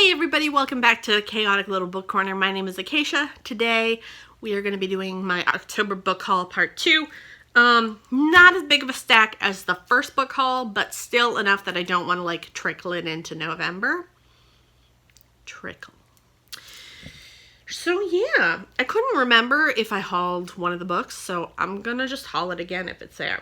Hey everybody, welcome back to Chaotic Little Book Corner. My name is Acacia. Today we are going to be doing my October book haul part 2. Not as big of a stack as the first book haul, but still enough that I don't want to like trickle it into November. Trickle. So yeah, I couldn't remember if I hauled one of the books, so I'm going to just haul it again if it's there.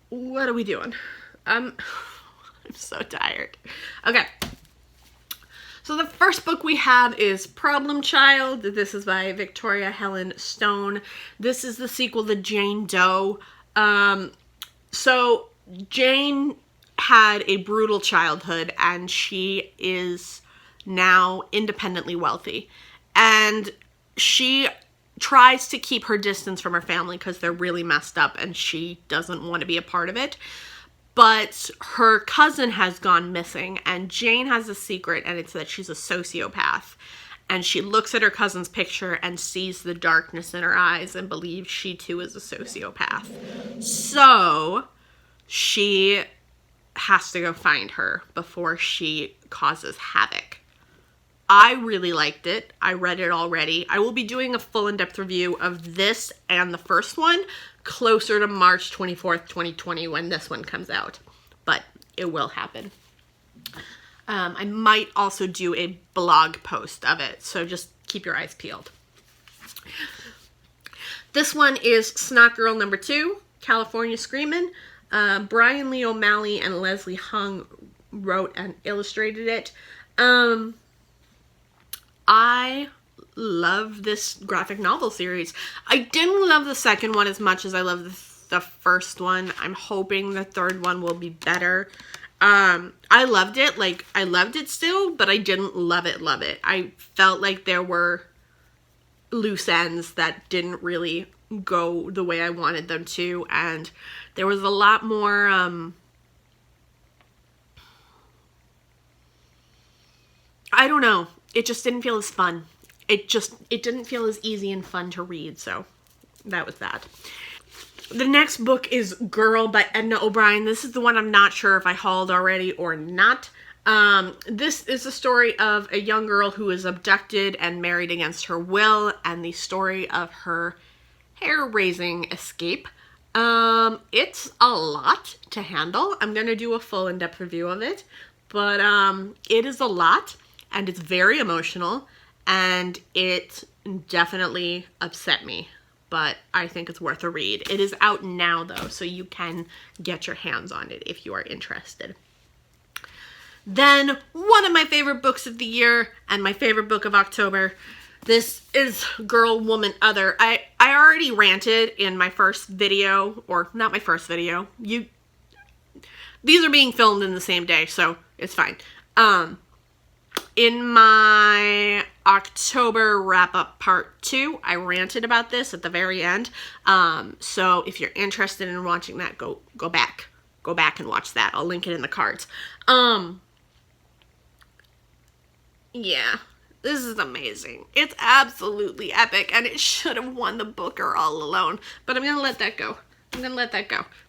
What are we doing? I'm so tired. Okay. So the first book we have is Problem Child. This is by Victoria Helen Stone. This is the sequel to Jane Doe. So Jane had a brutal childhood and she is now independently wealthy. And she tries to keep her distance from her family because they're really messed up and she doesn't want to be a part of it. But her cousin has gone missing and Jane has a secret, and it's that she's a sociopath. And she looks at her cousin's picture and sees the darkness in her eyes and believes she too is a sociopath. So she has to go find her before she causes havoc. I really liked it. I read it already. I will be doing a full in-depth review of this and the first one closer to March 24th, 2020 when this one comes out. But it will happen. I might also do a blog post of it, so just keep your eyes peeled. This one is Snot Girl number 2, California Screamin'. Brian Lee O'Malley and Leslie Hung wrote and illustrated it. I love this graphic novel series. I didn't love the second one as much as I love the first one. I'm hoping the third one will be better. I loved it. Like, I loved it still, but I didn't love it. I felt like there were loose ends that didn't really go the way I wanted them to, and there was a lot more, I don't know. It just didn't feel as fun. It didn't feel as easy and fun to read, so that was that. The next book is Girl by Edna O'Brien. This is the one I'm not sure if I hauled already or not. This is the story of a young girl who is abducted and married against her will, and the story of her hair-raising escape. It's a lot to handle. I'm going to do a full in-depth review of it, but it is a lot. And it's very emotional, and it definitely upset me, but I think it's worth a read. It is out now, though, so you can get your hands on it if you are interested. Then, one of my favorite books of the year, and my favorite book of October, this is Girl, Woman, Other. I already ranted in my first video, or not my first video. These are being filmed in the same day, so it's fine. In my October wrap-up part 2, I ranted about this at the very end. So if you're interested in watching that, go back. Go back and watch that. I'll link it in the cards. Yeah, this is amazing. It's absolutely epic, and it should have won the Booker all alone. But I'm going to let that go.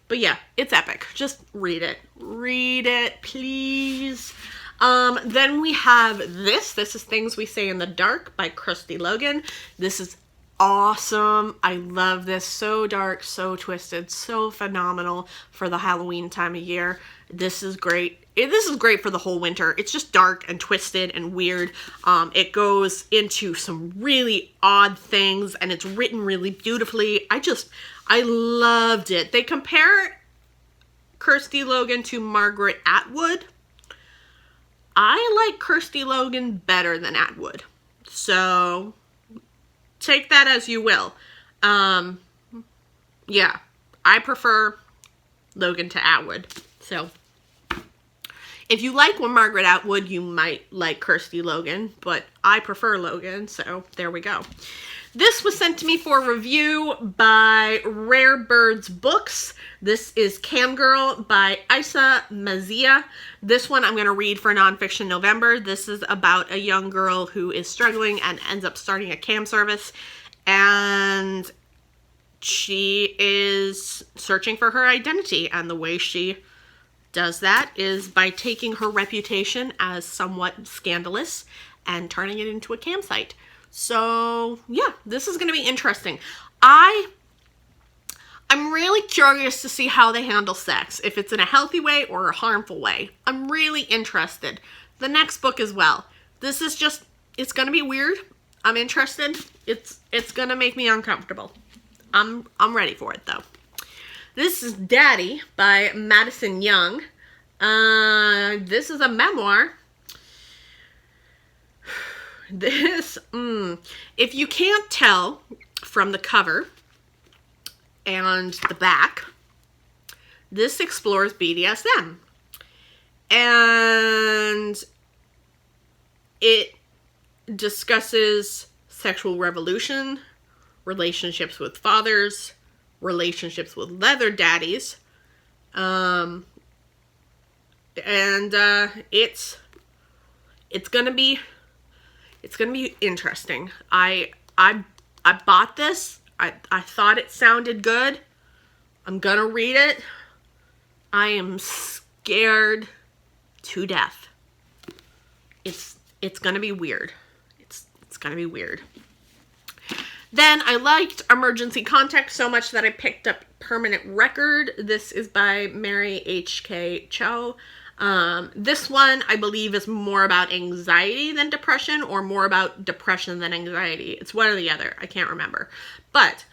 But yeah, it's epic. Just read it. Read it, please. Then we have this. This is Things We Say in the Dark by Kirsty Logan. This is awesome. I love this. So dark, so twisted, so phenomenal for the Halloween time of year. This is great. This is great for the whole winter. It's just dark and twisted and weird. It goes into some really odd things, and it's written really beautifully. I loved it. They compare Kirsty Logan to Margaret Atwood. I like Kirsty Logan better than Atwood, so take that as you will. Yeah, I prefer Logan to Atwood, so if you like Margaret Atwood, you might like Kirsty Logan, but I prefer Logan, so there we go. This was sent to me for review by Rare Birds Books. This is Cam Girl by Isa Mazia. This one I'm going to read for Nonfiction November. This is about a young girl who is struggling and ends up starting a cam service. And she is searching for her identity. And the way she does that is by taking her reputation as somewhat scandalous and turning it into a campsite. So yeah, this is going to be interesting. I'm really curious to see how they handle sex, if it's in a healthy way or a harmful way. I'm really interested. The next book as well. This is just, it's going to be weird. I'm interested. It's going to make me uncomfortable. I'm ready for it though. This is Daddy by Madison Young. This is a memoir. This, if you can't tell from the cover and the back, this explores BDSM. And it discusses sexual revolution, relationships with fathers, relationships with leather daddies, and it's gonna be interesting. I bought this. I thought it sounded good. I'm gonna read it. I am scared to death. It's gonna be weird. It's gonna be weird. Then I liked Emergency Contact so much that I picked up Permanent Record. This is by Mary H.K. Cho. This one, I believe, is more about anxiety than depression, or more about depression than anxiety. It's one or the other. I can't remember. But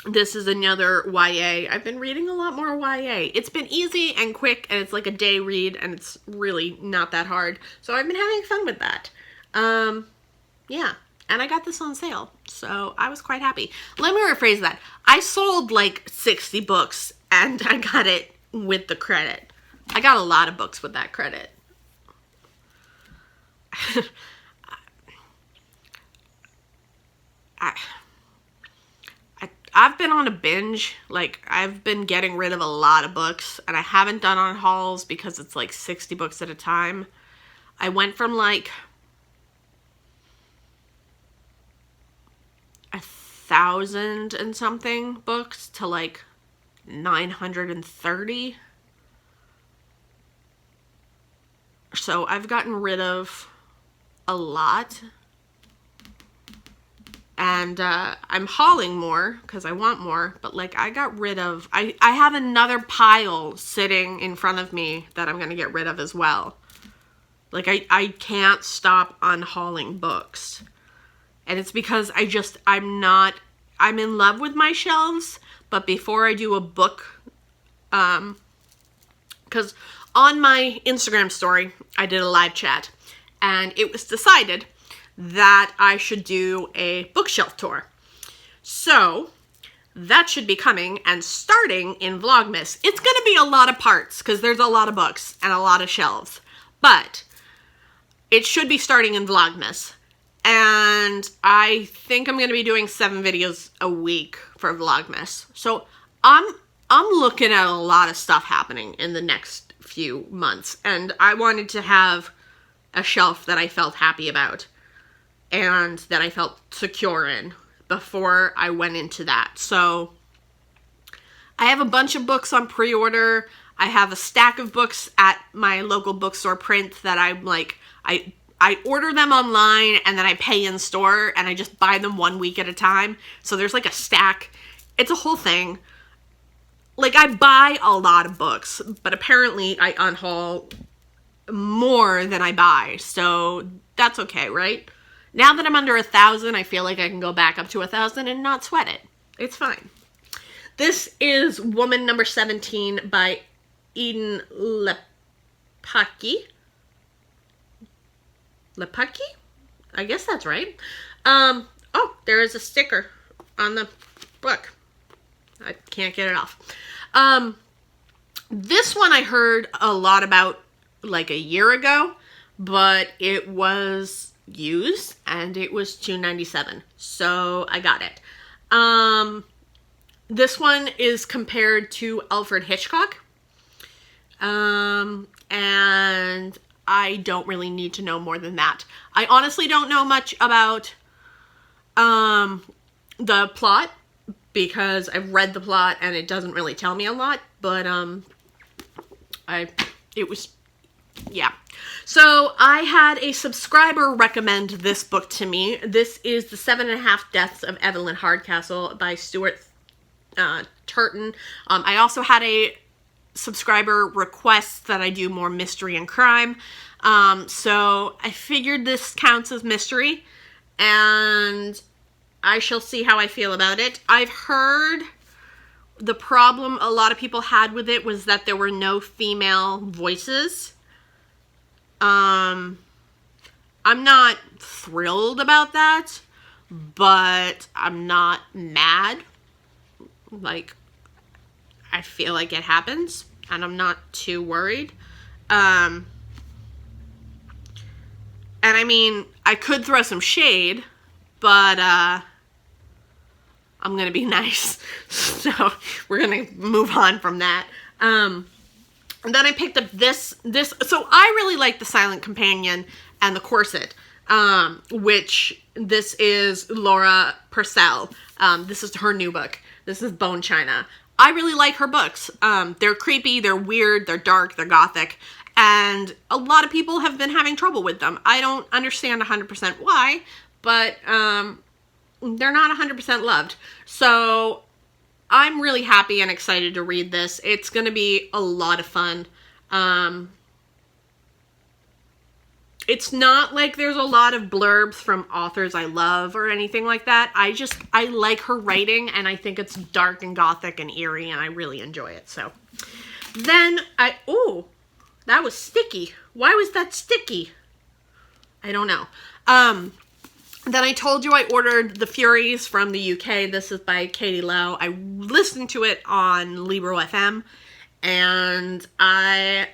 this is another YA. I've been reading a lot more YA. It's been easy and quick, and it's like a day read, and it's really not that hard. So I've been having fun with that. Yeah. And I got this on sale, so I was quite happy. Let me rephrase that. I sold like 60 books, and I got it with the credit. I got a lot of books with that credit. I've been on a binge. Like, I've been getting rid of a lot of books, and I haven't done on hauls because it's like 60 books at a time. I went from like 1,000 and something books to like 930. So I've gotten rid of a lot. And I'm hauling more because I want more. But like, I got rid of, I have another pile sitting in front of me that I'm going to get rid of as well. Like, I can't stop unhauling books. And it's because I'm in love with my shelves, but before I do a book, because on my Instagram story, I did a live chat, and it was decided that I should do a bookshelf tour. So that should be coming and starting in Vlogmas. It's going to be a lot of parts because there's a lot of books and a lot of shelves, but it should be starting in Vlogmas. And I think I'm going to be doing 7 videos a week for Vlogmas. So I'm looking at a lot of stuff happening in the next few months. And I wanted to have a shelf that I felt happy about and that I felt secure in before I went into that. So I have a bunch of books on pre-order. I have a stack of books at my local bookstore print that I'm like, I order them online and then I pay in store and I just buy them 1 week at a time. So there's like a stack. It's a whole thing. Like, I buy a lot of books, but apparently I unhaul more than I buy. So that's okay, right? Now that I'm under 1,000, I feel like I can go back up to 1,000 and not sweat it. It's fine. This is Woman Number 17 by Eden Lepaki. Lepaki? I guess that's right. Oh, there is a sticker on the book. I can't get it off. This one I heard a lot about like a year ago, but it was used and it was $2.97. So I got it. This one is compared to Alfred Hitchcock. And I don't really need to know more than that. I honestly don't know much about the plot because I've read the plot and it doesn't really tell me a lot, but It was, yeah. So I had a subscriber recommend this book to me. This is The 7.5 Deaths of Evelyn Hardcastle by Stuart Turton. I also had a subscriber request that I do more mystery and crime. So I figured this counts as mystery, and I shall see how I feel about it. I've heard the problem a lot of people had with it was that there were no female voices. I'm not thrilled about that, but I'm not mad. Like, I feel like it happens, and I'm not too worried. And I mean, I could throw some shade, but I'm gonna be nice. So we're gonna move on from that. And then I picked up this. So I really like The Silent Companion and The Corset, which this is Laura Purcell. This is her new book. This is Bone China. I really like her books. They're creepy, they're weird, they're dark, they're gothic, and a lot of people have been having trouble with them. I don't understand 100% why, but they're not 100% loved. So I'm really happy and excited to read this. It's going to be a lot of fun. It's not like there's a lot of blurbs from authors I love or anything like that. I like her writing, and I think it's dark and gothic and eerie, and I really enjoy it. So then ooh, that was sticky. Why was that sticky? I don't know. Then I told you I ordered The Furies from the UK. This is by Katie Lowe. I listened to it on Libro FM, and I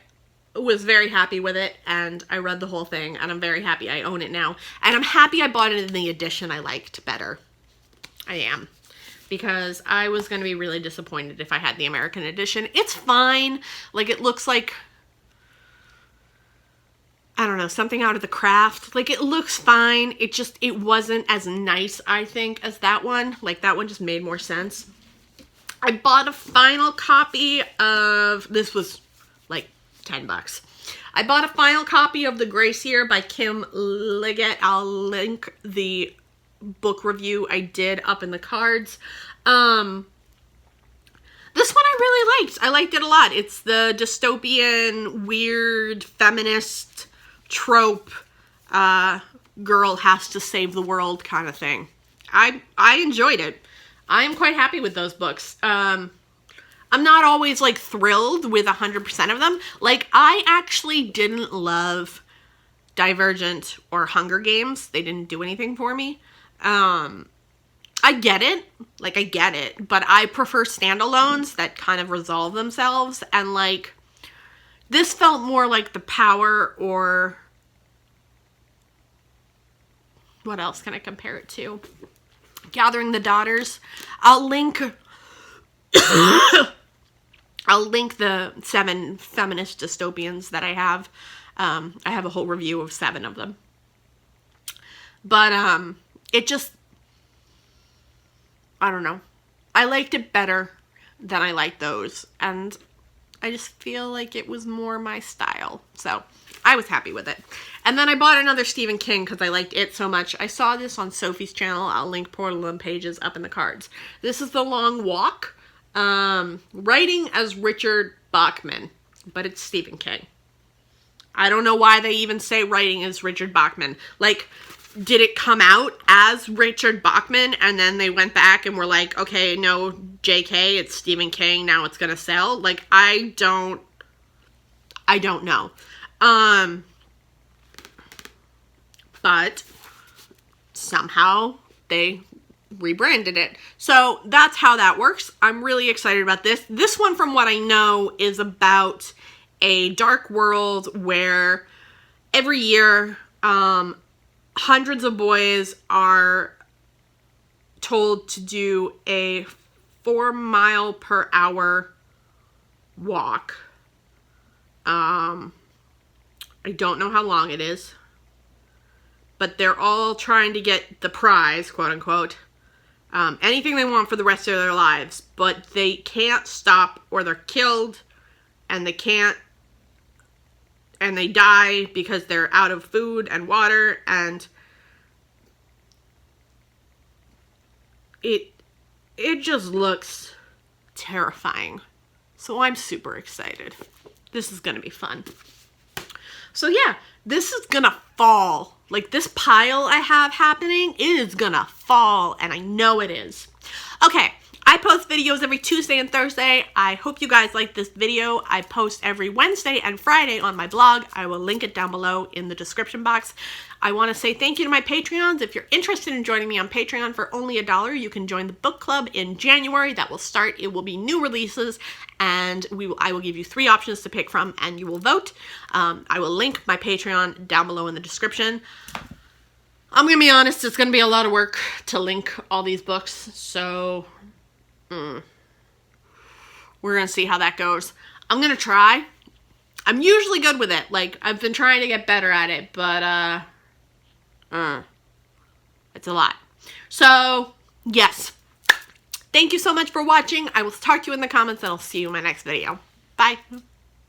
was very happy with it, and I read the whole thing, and I'm very happy I own it now. And I'm happy I bought it in the edition I liked better. I am. Because I was going to be really disappointed if I had the American edition. It's fine. Like, it looks like, I don't know, something out of The Craft. Like, it looks fine. It wasn't as nice, I think, as that one. Like, that one just made more sense. I bought a final copy of, this was like $10. I bought a final copy of The Gracier by Kim Liggett. I'll link the book review I did up in the cards. This one I really liked. I liked it a lot. It's the dystopian, weird, feminist trope, girl has to save the world kind of thing. I enjoyed it. I'm quite happy with those books. I'm not always, like, thrilled with 100% of them. Like, I actually didn't love Divergent or Hunger Games. They didn't do anything for me. I get it. Like, I get it. But I prefer standalones that kind of resolve themselves. And, like, this felt more like The Power, or what else can I compare it to? Gathering the Daughters. I'll link the 7 feminist dystopians that I have. I have a whole review of 7 of them. But it just, I don't know. I liked it better than I liked those. And I just feel like it was more my style. So I was happy with it. And then I bought another Stephen King because I liked it so much. I saw this on Sophie's channel. I'll link Portal and Pages up in the cards. This is The Long Walk. Writing as Richard Bachman, but it's Stephen King. I don't know why they even say writing as Richard Bachman. Like, did it come out as Richard Bachman and then they went back and were like, okay, no, JK, it's Stephen King, now it's gonna sell? Like, I don't know. But somehow they rebranded it. So that's how that works. I'm really excited about this. This one, from what I know, is about a dark world where every year hundreds of boys are told to do a 4-mile-per-hour walk. I don't know how long it is, but they're all trying to get the prize, quote unquote. Anything they want for the rest of their lives, but they can't stop or they're killed, and they can't and they die because they're out of food and water, and it just looks terrifying. So I'm super excited. This is gonna be fun. So yeah, this is gonna fall. Like, this pile I have happening, it is gonna fall, and I know it is. Okay, I post videos every Tuesday and Thursday. I hope you guys like this video. I post every Wednesday and Friday on my blog. I will link it down below in the description box. I want to say thank you to my Patreons. If you're interested in joining me on Patreon for only $1, you can join the book club in January. That will start. It will be new releases, and I will give you 3 options to pick from, and you will vote. I will link my Patreon down below in the description. I'm going to be honest, it's going to be a lot of work to link all these books, so we're going to see how that goes. I'm going to try. I'm usually good with it. Like, I've been trying to get better at it, but it's a lot. So, yes. Thank you so much for watching. I will talk to you in the comments, and I'll see you in my next video. Bye.